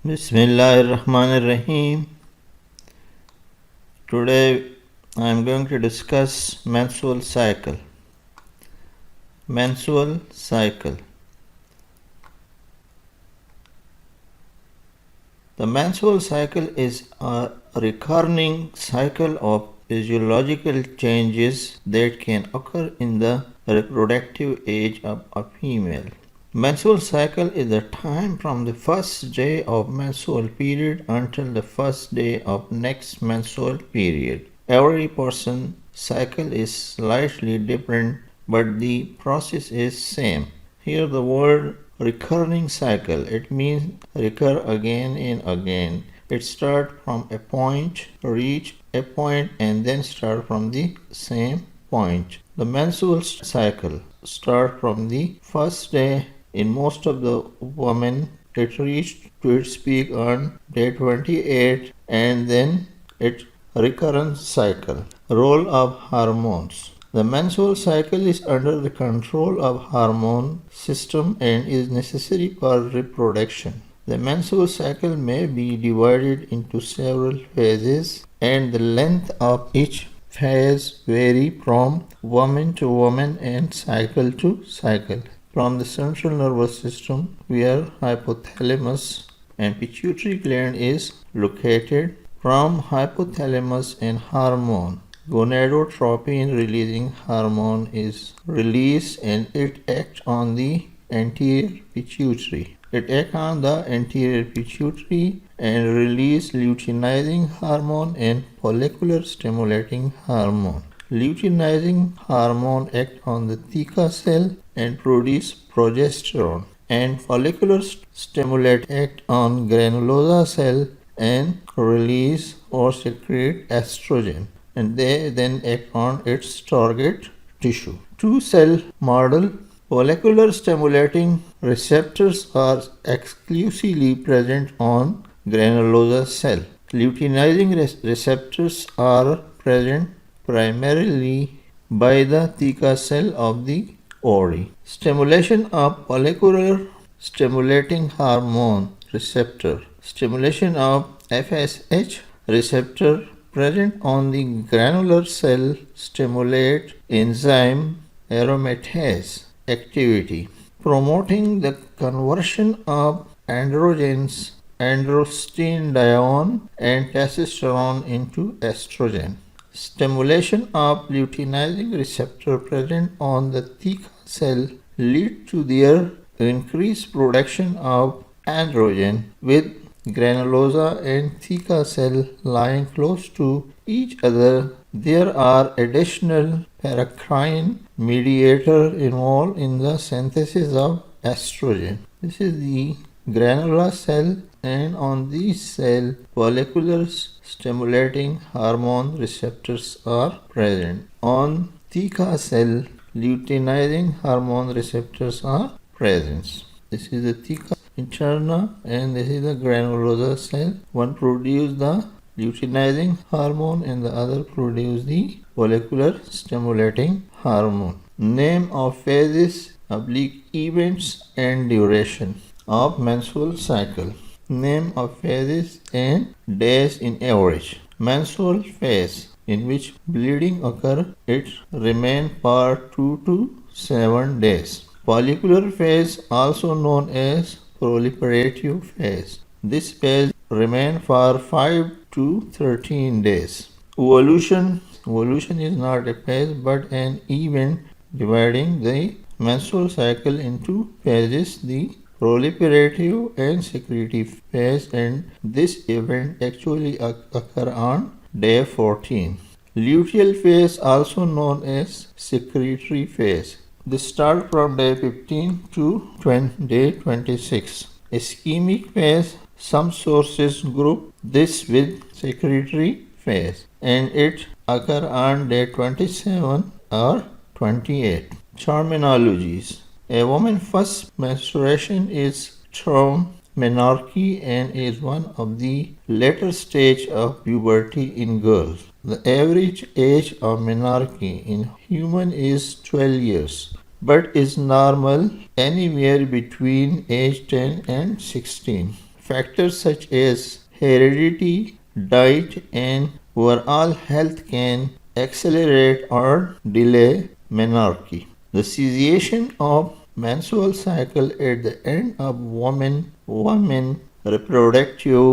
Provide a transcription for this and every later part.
Bismillahirrahmanirrahim. Today I am going to discuss menstrual cycle. Menstrual cycle. The menstrual cycle is a recurring cycle of physiological changes that can occur in the reproductive age of a female. Menstrual cycle is the time from the first day of menstrual period until the first day of next menstrual period. Every person's cycle is slightly different, but the process is same. Here the word recurring cycle, it means recur again and again. It starts from a point, reach a point, and then start from the same point. The menstrual cycle starts from the first day. In most of the women, it reached to its peak on day 28, and then its recurrent cycle. Role of hormones. The menstrual cycle is under the control of hormone system and is necessary for reproduction. The menstrual cycle may be divided into several phases, and the length of each phase vary from woman to woman and cycle to cycle. From the central nervous system, where hypothalamus and pituitary gland is located. From hypothalamus and hormone, gonadotropin releasing hormone is released and it acts on the anterior pituitary. It acts on the anterior pituitary and release luteinizing hormone and follicular stimulating hormone. Luteinizing hormone acts on the theca cell and produce progesterone, and follicular stimulate act on granulosa cell and release or secrete estrogen, and they then act on its target tissue. Two-cell model. Follicular stimulating receptors are exclusively present on granulosa cell. Luteinizing receptors are present primarily by the theca cell of the ovary. Stimulation of follicular stimulating hormone receptor. Stimulation of FSH receptor present on the granular cell stimulate enzyme aromatase activity, promoting the conversion of androgens, androstenedione and testosterone into estrogen. Stimulation of luteinizing receptor present on the theca cell lead to their increased production of androgen, with granulosa and theca cell lying close to each other. There are additional paracrine mediators involved in the synthesis of estrogen. This is the granular cell, and on this cell follicular stimulating hormone receptors are present. On theca cell luteinizing hormone receptors are present. This is the theca interna and this is the granulosa cell. One produces the luteinizing hormone and the other produces the follicular stimulating hormone. Name of phases, events and duration of menstrual cycle. Name of phases and days in average. Menstrual phase, in which bleeding occurs, it remains for 2 to 7 days. Follicular phase, also known as proliferative phase. This phase remains for 5 to 13 days. Ovulation is not a phase but an event dividing the menstrual cycle into phases, the proliferative and secretive phase, and this event actually occurs on day 14. Luteal phase, also known as secretory phase. This starts from day 15 to day 26. Ischemic phase, some sources group this with secretory phase, and it occurs on day 27 or 28. Terminologies. A woman's first menstruation is termed menarche and is one of the later stage of puberty in girls. The average age of menarche in human is 12 years, but is normal anywhere between age 10 and 16. Factors such as heredity, diet, and overall health can accelerate or delay menarche. The cessation of menstrual cycle at the end of woman reproductive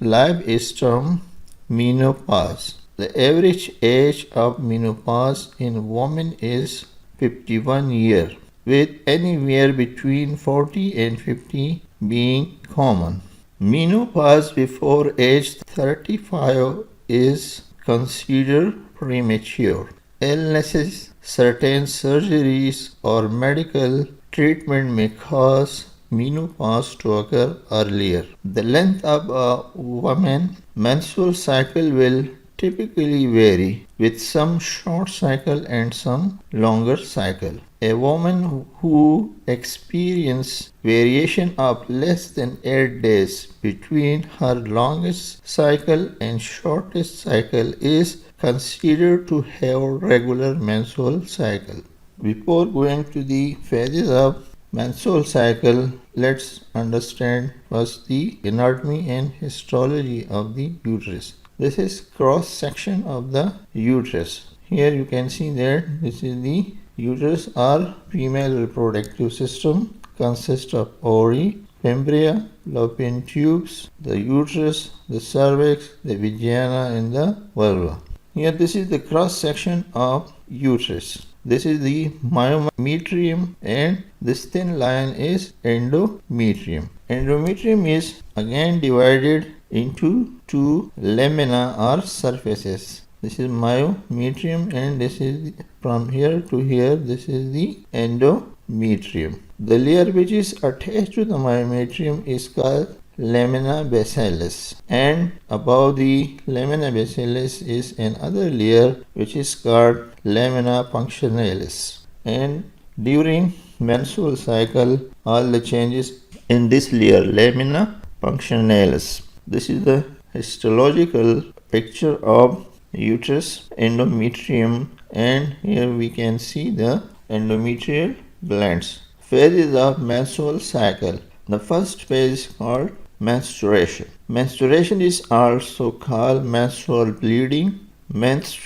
life is termed menopause. The average age of menopause in women is 51 years, with anywhere between 40 and 50 being common. Menopause before age 35 is considered premature. Illnesses, certain surgeries, or medical treatment may cause menopause to occur earlier. The length of a woman's menstrual cycle will typically vary, with some short cycle and some longer cycle. A woman who experiences variation of less than 8 days between her longest cycle and shortest cycle is considered to have regular menstrual cycle. Before going to the phases of menstrual cycle, let's understand first the anatomy and histology of the uterus. This is cross section of the uterus. Here you can see that this is the uterus or female reproductive system, consists of ovary, fimbria, fallopian tubes, the uterus, the cervix, the vagina, and the vulva. Here this is the cross section of uterus. This is the myometrium and this thin line is endometrium. Endometrium is again divided into two lamina or surfaces. This is myometrium and this is from here to here, this is the endometrium. The layer which is attached to the myometrium is called lamina basilis, and above the lamina basilis is another layer which is called lamina functionalis. And during menstrual cycle, all the changes in this layer, lamina functionalis. This is the histological picture of uterus, endometrium, and here we can see the endometrial glands. Phases of menstrual cycle. The first phase is called menstruation. Menstruation is also called menstrual bleeding, menses,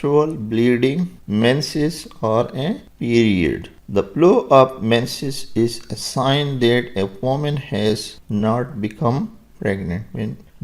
or a period. The flow of menses is a sign that a woman has not become pregnant.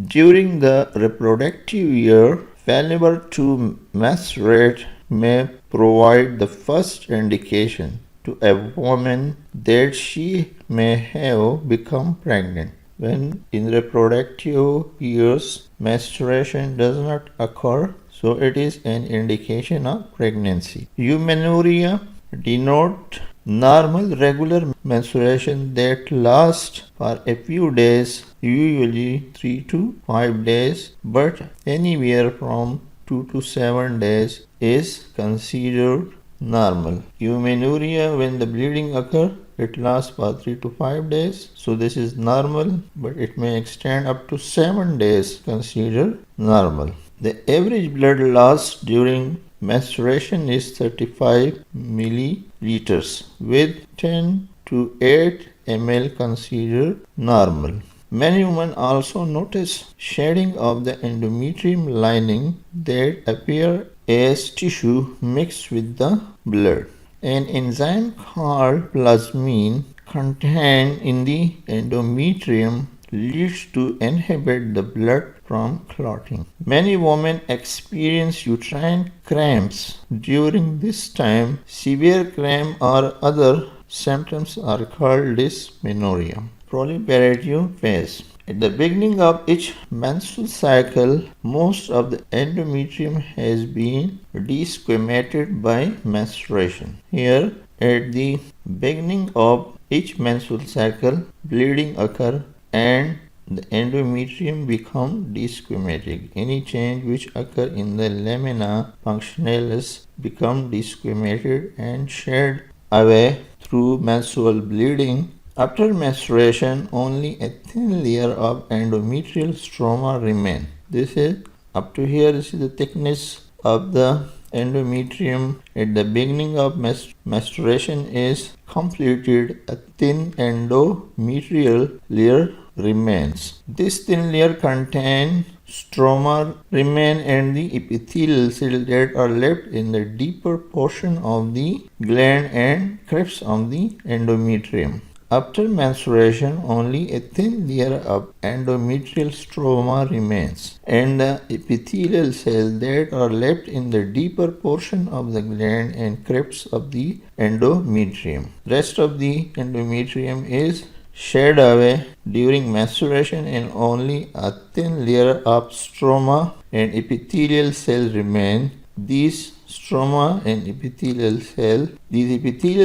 During the reproductive year, failure to menstruate may provide the first indication to a woman that she may have become pregnant. When in reproductive years menstruation does not occur, so it is an indication of pregnancy. Eumenorrhea denote normal regular menstruation that lasts for a few days, usually 3 to 5 days, but anywhere from 2 to 7 days is considered normal. Eumenorrhea, when the bleeding occurs, it lasts for 3 to 5 days, so this is normal, but it may extend up to 7 days, considered normal. The average blood loss during menstruation is 35 milliliters, with 10 to 8 ml considered normal. Many women also notice shedding of the endometrium lining that appear as tissue mixed with the blood. An enzyme called plasmin contained in the endometrium leads to inhibit the blood from clotting. Many women experience uterine cramps during this time. Severe cramp or other symptoms are called dysmenorrhea. Proliferative phase. At the beginning of each menstrual cycle, most of the endometrium has been desquamated by menstruation. Here, at the beginning of each menstrual cycle, bleeding occurs and the endometrium become desquamatic. Any change which occur in the lamina functionalis become desquamated and shed away through menstrual bleeding. After menstruation, only a thin layer of endometrial stroma remain. This is up to here. This is the thickness of the endometrium at the beginning of menstruation is completed. A thin endometrial layer remains. This thin layer contains stroma remain and the epithelial cells that are left in the deeper portion of the gland and crypts of the endometrium. After menstruation, only a thin layer of endometrial stroma remains, and the epithelial cells that are left in the deeper portion of the gland and crypts of the endometrium. Rest of the endometrium is shed away during menstruation and only a thin layer of stroma and epithelial cells remain. These epithelial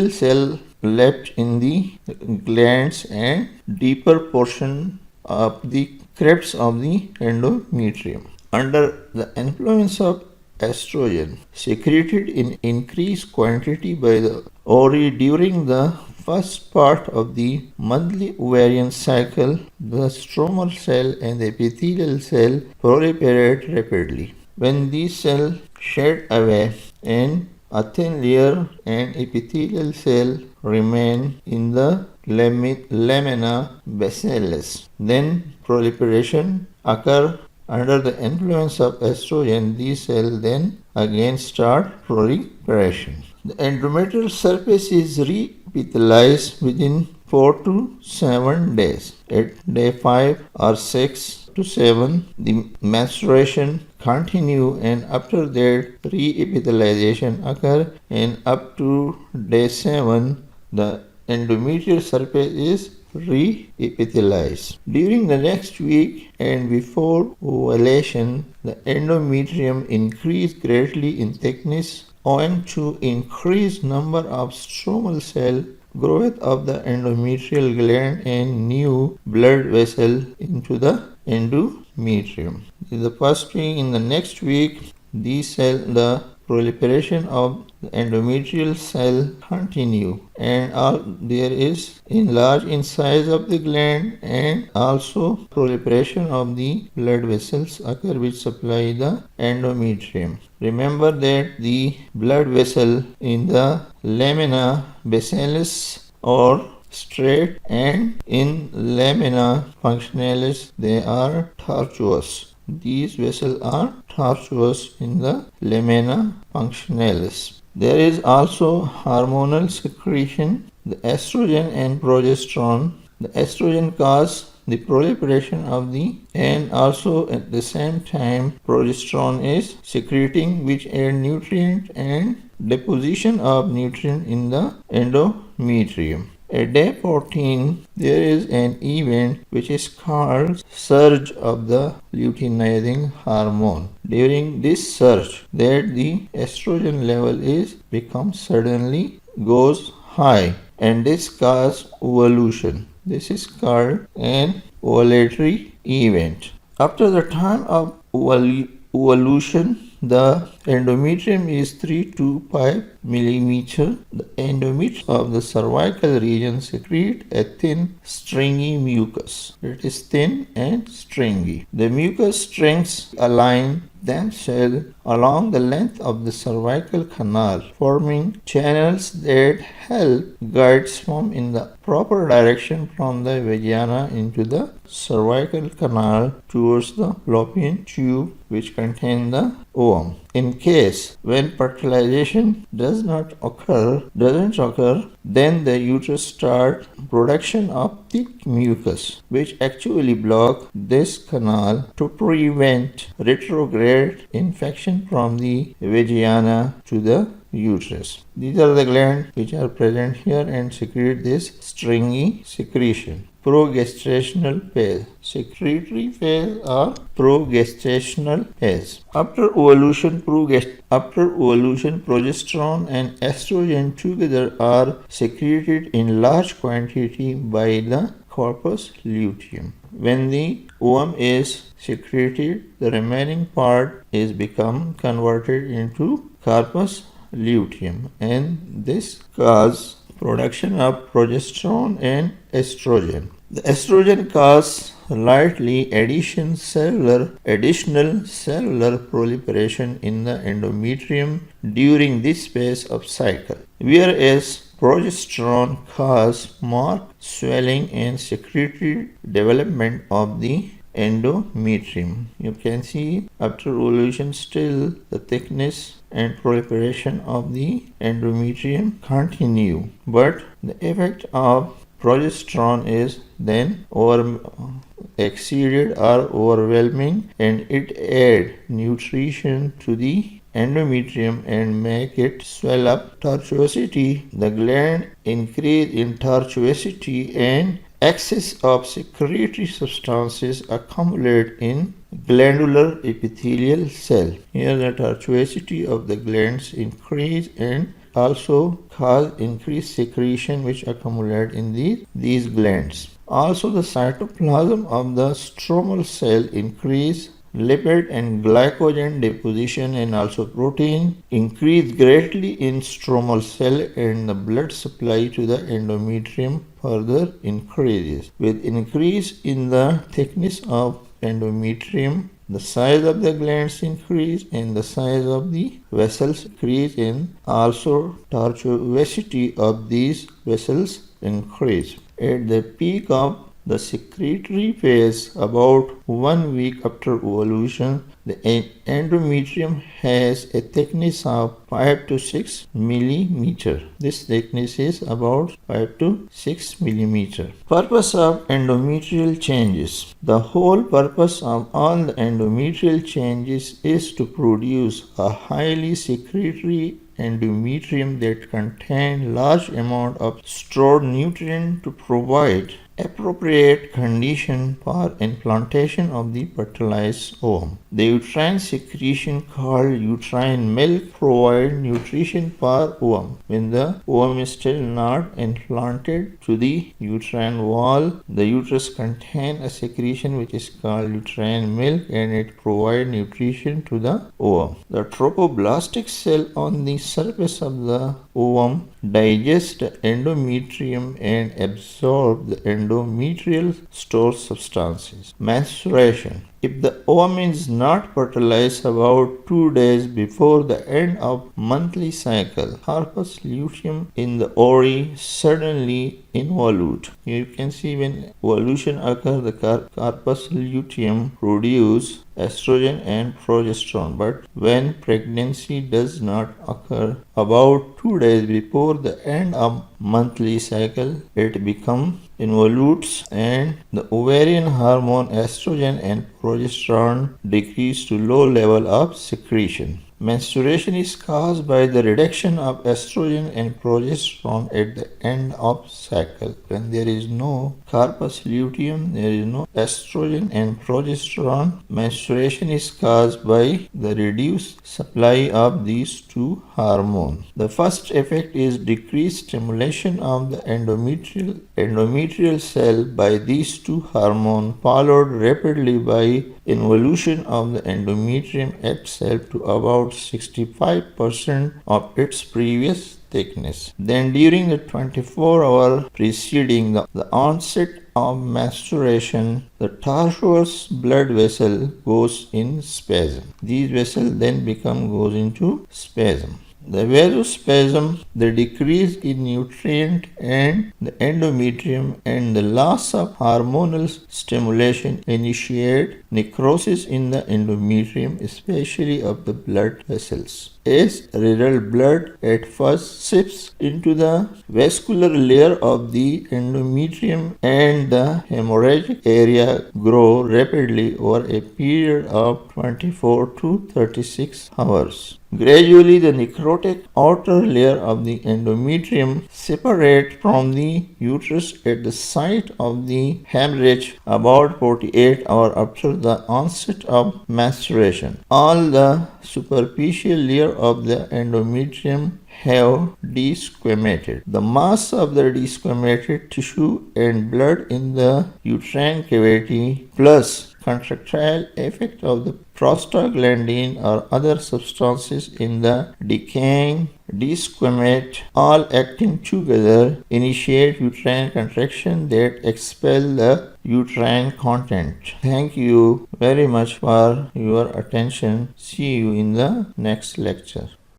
cells left in the glands and deeper portion of the crypts of the endometrium. Under the influence of estrogen secreted in increased quantity by the ovary during the first part of the monthly ovarian cycle, the stromal cell and the epithelial cell proliferate rapidly. When these cells shed away and a thin layer and epithelial cell remain in the lamina basilis. Then proliferation occur under the influence of estrogen. These cells then again start proliferation. The endometrial surface is reepithelialized within 4 to 7 days. At day 5 or 6 to 7, the menstruation continue, and after that reepithelialization occur, and up to day 7 the endometrial surface is reepithelialized. During the next week and before ovulation, the endometrium increase greatly in thickness owing to increased number of stromal cell, growth of the endometrial gland, and new blood vessel into the endometrium. In the first week, in the next week, the proliferation of the endometrial cell continue, and there is enlarge in size of the gland, and also proliferation of the blood vessels occur which supply the endometrium. Remember that the blood vessel in the lamina basilis or straight, and in lamina functionalis they are tortuous. These vessels are tortuous in the lamina functionalis. There is also hormonal secretion, the estrogen and progesterone. The estrogen causes the proliferation of the, and also at the same time progesterone is secreting which aid nutrient and deposition of nutrient in the endometrium. At day 14, there is an event which is called surge of the luteinizing hormone. During this surge, that the estrogen level is becomes suddenly goes high, and this causes ovulation. This is called an ovulatory event. After the time of ovulation, the endometrium is 3 to 5 millimeter. The endometrium of the cervical region secrete a thin, stringy mucus. It is thin and stringy. The mucus strings align themselves along the length of the cervical canal, forming channels that help guide sperm in the proper direction from the vagina into the cervical canal towards the fallopian tube which contain the ovum. In case when fertilization doesn't occur, then the uterus starts production of thick mucus which actually block this canal to prevent retrograde infection from the vagina to the uterus. These are the glands which are present here and secrete this stringy secretion. Progestational phase, secretory phase or progestational phase. After ovulation, progesterone and estrogen together are secreted in large quantity by the corpus luteum. When the ovum is secreted, the remaining part is become converted into corpus luteum, and this causes production of progesterone and estrogen. The estrogen causes lightly additional cellular proliferation in the endometrium during this phase of cycle, whereas progesterone cause marked swelling and secretory development of the endometrium. You can see after ovulation still the thickness and proliferation of the endometrium continue, but the effect of progesterone is then exceeded or overwhelming, and it add nutrition to the endometrium and make it swell up. Tortuosity: the gland increase in tortuosity and excess of secretory substances accumulate in glandular epithelial cell. Here the tortuosity of the glands increase and also cause increased secretion which accumulate in these glands. Also the cytoplasm of the stromal cell increase, lipid and glycogen deposition and also protein increase greatly in stromal cell, and the blood supply to the endometrium further increases. With increase in the thickness of endometrium, the size of the glands increase and the size of the vessels increase, and also tortuosity of these vessels increase. At the peak of the secretory phase, about 1 week after ovulation, the endometrium has a thickness of 5 to 6 millimeter. This thickness is about 5 to 6 millimeter. Purpose of endometrial changes. The whole purpose of all the endometrial changes is to produce a highly secretory endometrium that contain large amount of stored nutrient to provide appropriate condition for implantation of the fertilized ovum. The uterine secretion called uterine milk provide nutrition for ovum. When the ovum is still not implanted to the uterine wall, the uterus contains a secretion which is called uterine milk, and it provides nutrition to the ovum. The trophoblastic cell on the surface of the ovum digest the endometrium and absorb the endometrial stored substances. Menstruation. If the ovum is not fertilized about 2 days before the end of monthly cycle, corpus luteum in the ovary suddenly involute. You can see when ovulation occurs, the corpus luteum produce estrogen and progesterone, but when pregnancy does not occur about 2 days before the end of monthly cycle, it becomes involutes and the ovarian hormone estrogen and progesterone decrease to low level of secretion. Menstruation is caused by the reduction of estrogen and progesterone at the end of cycle. When there is no corpus luteum, there is no estrogen and progesterone. Menstruation is caused by the reduced supply of these two hormones. The first effect is decreased stimulation of the endometrial cell by these two hormones, followed rapidly by involution of the endometrium itself to about 65% of its previous thickness. Then during the 24 hours preceding the onset of menstruation, the tortuous blood vessel goes in spasm. These vessels then goes into spasm. The vasospasm, the decrease in nutrient and the endometrium, and the loss of hormonal stimulation initiate necrosis in the endometrium, especially of the blood vessels. As a result, blood at first seeps into the vascular layer of the endometrium, and the hemorrhagic area grow rapidly over a period of 24 to 36 hours. Gradually, the necrotic outer layer of the endometrium separates from the uterus at the site of the hemorrhage about 48 hours after the onset of menstruation. All the superficial layer of the endometrium have desquamated. The mass of the desquamated tissue and blood in the uterine cavity plus contractile effect of the prostaglandin or other substances in the decaying desquamate, all acting together, initiate uterine contraction that expel the uterine content. Thank you very much for your attention. See you in the next lecture.